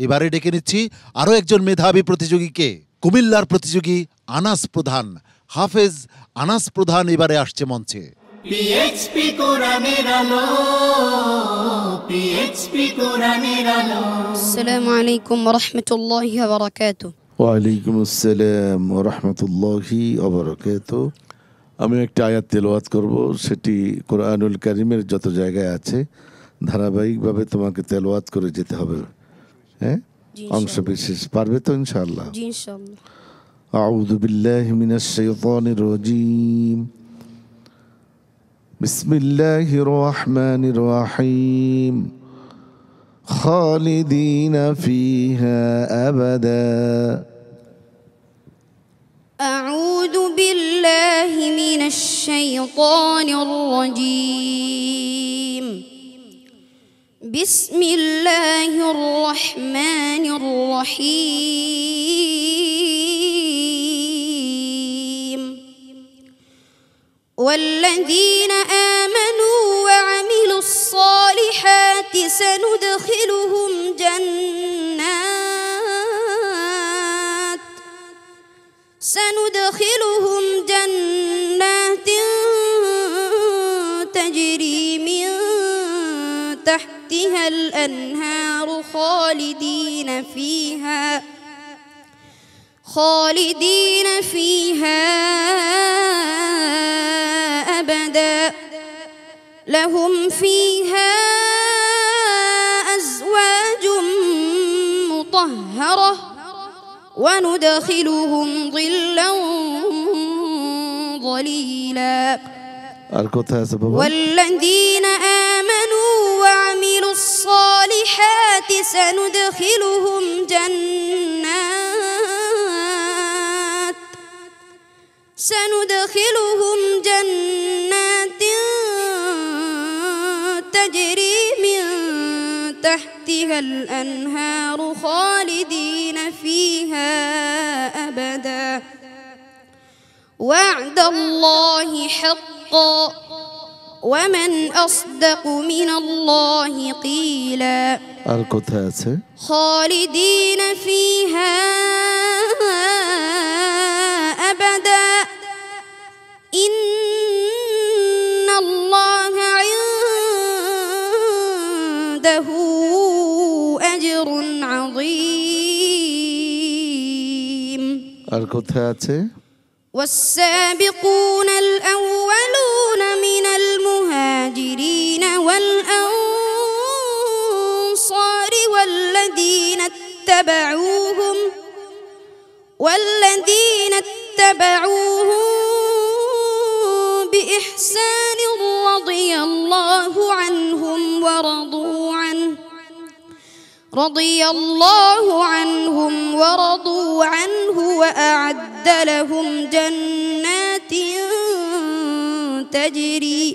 এবারে ডেকে নিচ্ছি আরও একজন মেধাবী প্রতিযোগীকে। কুমিল্লার প্রতিযোগী আনাস প্রধান, হাফেজ আনাস প্রধান এবারে আসছে মঞ্চে। পিএইচপি কোরআনের আলো, পিএইচপি কোরআনের আলো। আসসালামু আলাইকুম ওয়া রাহমাতুল্লাহি ওয়া বারাকাতুহু। ওয়া আলাইকুম আসসালাম ওয়া রাহমাতুল্লাহি ওয়া বারাকাতুহু। আমি একটা আয়াত তেলাওয়াত করব, সেটি কোরআনুল কারীমের যত জায়গায় আছে ধারাবাহিকভাবে তোমাকে তেলাওয়াত করে যেতে হবে। হ্যাঁ, অংশ বিশেষ পারবে তো ইনশাআল্লাহ? জি ইনশাআল্লাহ। আউযু বিল্লাহি মিনাশ শাইতানির রাজীম। বিসমিল্লাহির রহমানির রহিম। খালিদিনা ফিহা আবাদা। আউযু বিল্লাহি মিনাশ শাইতানির রাজীম। বিসমিল্লাহির রহমানির রহিম। والذين آمنوا وعملوا الصالحات سندخلهم جنات تجري من تحتها الأنهار خالدين فيها أبدا لهم فيها أزواج مطهرة وندخلهم ظلا ظليلا والذين آمنوا وعملوا الصالحات سندخلهم جنات تجري من تحتها الأنهار خالدين فيها أبدا وعد الله حقا ومن أصدق من الله قيلا خالدين فيها أبدا إن الله عنده أجر عظيم والسابقون الأولون من المهاجرين والأنصار والذين اتبعوهم بإحسان رضي الله عنهم ورضوا عنه وأعد لهم جنات تجري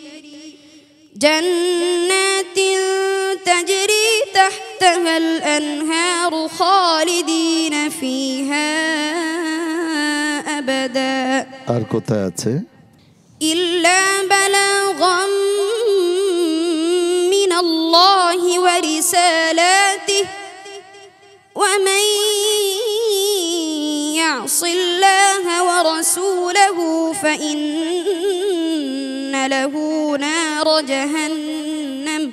تحتها الأنهار خالدين فيها أبدا إلا بلاغا من الله ورسالاته ومن يعص الله ورسوله فإن له نار جهنم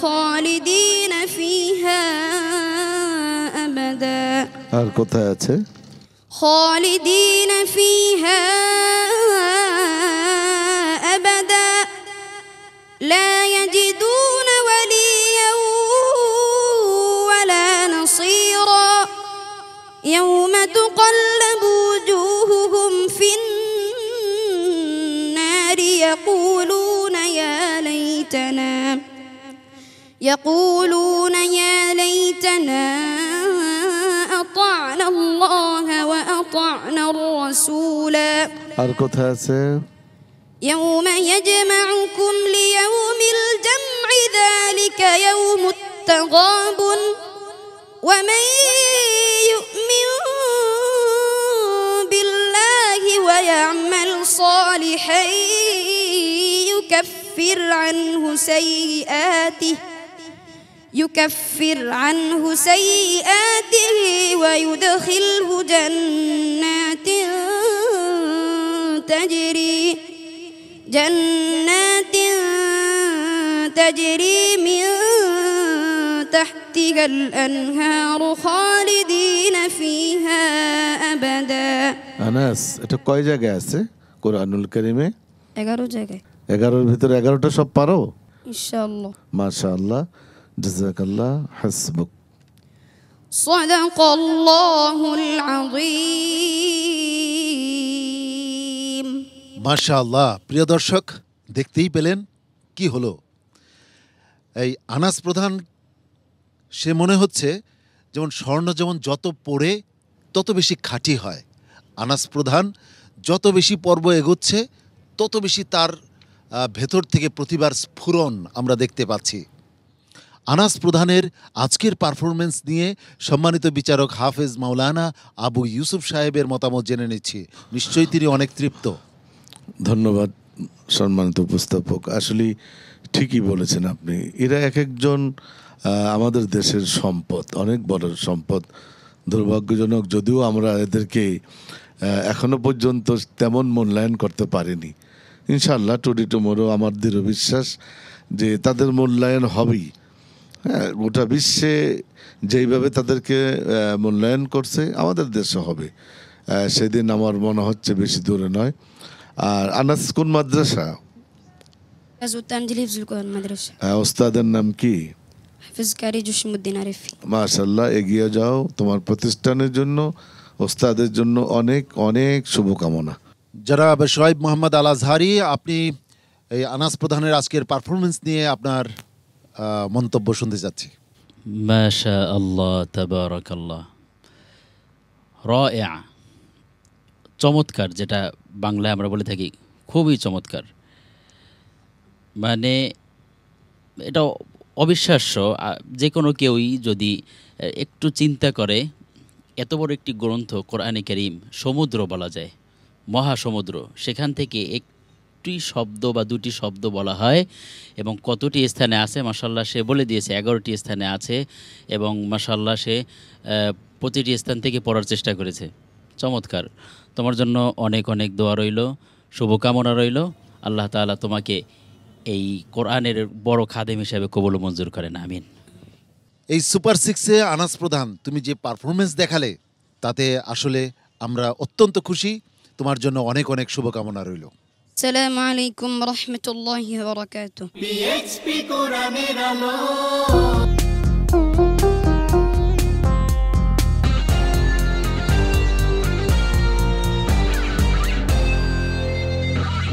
خالدين فيها أبدا خالدين فيها أبدا لا يجدون وليا ولا نصيرا يوم تقلب وجوههم في النار يقولون يا ليتنا أطعنا الله وأطعنا الرسولا يوم يجمعكم ليوم الجمع ذلك يوم التغابن ومن يؤمن بالله ويعمل صالحا يكفر يكفر عنه سيئاته ويدخله جنات تجري من تحتها الأنهار خالدين فيها أبدا আনাস, এটা কয় জায়গায় আছে কোরআনুল কারীমে? 11 জায়গায়। 11-র ভিতরে 11টা সব পারো? ইনশাআল্লাহ। মাশাআল্লাহ, জাযাকাল্লাহ, হাসবুক। সাদাকাল্লাহুল আযীম। মাশাআল্লাহ। প্রিয় দর্শক, দেখতেই পেলেন কি হলো। এই আনাস প্রধান, সে মনে হচ্ছে যেমন স্বর্ণ যেমন যত পড়ে তত বেশি খাঁটি হয়, আনাস প্রধান যত বেশি পর্ব এগোচ্ছে তত বেশি তার ভেতর থেকে প্রতিবার স্ফুরণ আমরা দেখতে পাচ্ছি। আনাস প্রধানের আজকের পারফরমেন্স নিয়ে সম্মানিত বিচারক হাফেজ মাওলানা আবু ইউসুফ সাহেবের মতামত জেনে নিচ্ছি। নিশ্চয়ই তিনি অনেক তৃপ্ত। ধন্যবাদ সম্মানিত উপস্থাপক। আসলে ঠিকই বলেছেন আপনি। এরা এক একজন আমাদের দেশের সম্পদ, অনেক বড় সম্পদ। দুর্ভাগ্যজনক যদিও আমরা এদেরকে এখনো পর্যন্ত তেমন মূল্যায়ন করতে পারিনি। ইনশাআল্লাহ টুডে টুমোরো আমার দৃঢ় বিশ্বাস যে তাদের মূল্যায়ন হবেই। হ্যাঁ, গোটা বিশ্বে যেইভাবে তাদেরকে মূল্যায়ন করছে আমাদের দেশে হবে, সেদিন আমার মনে হচ্ছে বেশি দূরে নয়। আর আনাস কোন মাদ্রাসা? ওস্তাদের নাম কি? হাফেজ কারি জসিমউদ্দিন আরিফি। মাশাআল্লাহ, এগিয়ে যাও। তোমার প্রতিষ্ঠানের জন্য, ওস্তাদের জন্য অনেক অনেক শুভকামনা। জনাব শোয়েব মোহাম্মদ আল আজহারি, আপনি এই আনাস প্রধানের আজকের পারফরমেন্স নিয়ে আপনার মন্তব্য শুনতে যাচ্ছি। মাশাআল্লাহ, তাবারাকাল্লাহ, রাইআ, চমৎকার, যেটা বাংলায় আমরা বলে থাকি খুবই চমৎকার। মানে এটা অবিশ্বাস্য। যে কোনো কেউই যদি একটু চিন্তা করে, এত বড় একটি গ্রন্থ কোরআনে কারীম, সমুদ্র বলা যায়, মহাসমুদ্র, সেখান থেকে একটি শব্দ বা দুটি শব্দ বলা হয় এবং কতটি স্থানে আছে মাশাআল্লাহ সে বলে দিয়েছে, 11টি স্থানে আছে এবং মাশাআল্লাহ সে প্রতিটি স্থান থেকে পড়ার চেষ্টা করেছে। চমৎকার। তোমার জন্য অনেক অনেক দোয়া রইল, শুভকামনা রইল। আল্লাহ তাআলা তোমাকে এই কোরআনের বড় খাদেম হিসেবে কবুল মঞ্জুর করেন, আমিন। এই সুপার সিক্সে আনাস প্রধান তুমি যে পারফরমেন্স দেখালে তাতে আসলে আমরা অত্যন্ত খুশি। তোমার জন্য অনেক অনেক শুভকামনা রইল। আসসালামু আলাইকুম ওয়া রাহমাতুল্লাহি ওয়া বারাকাতুহু। PHP কোরআনের আলো।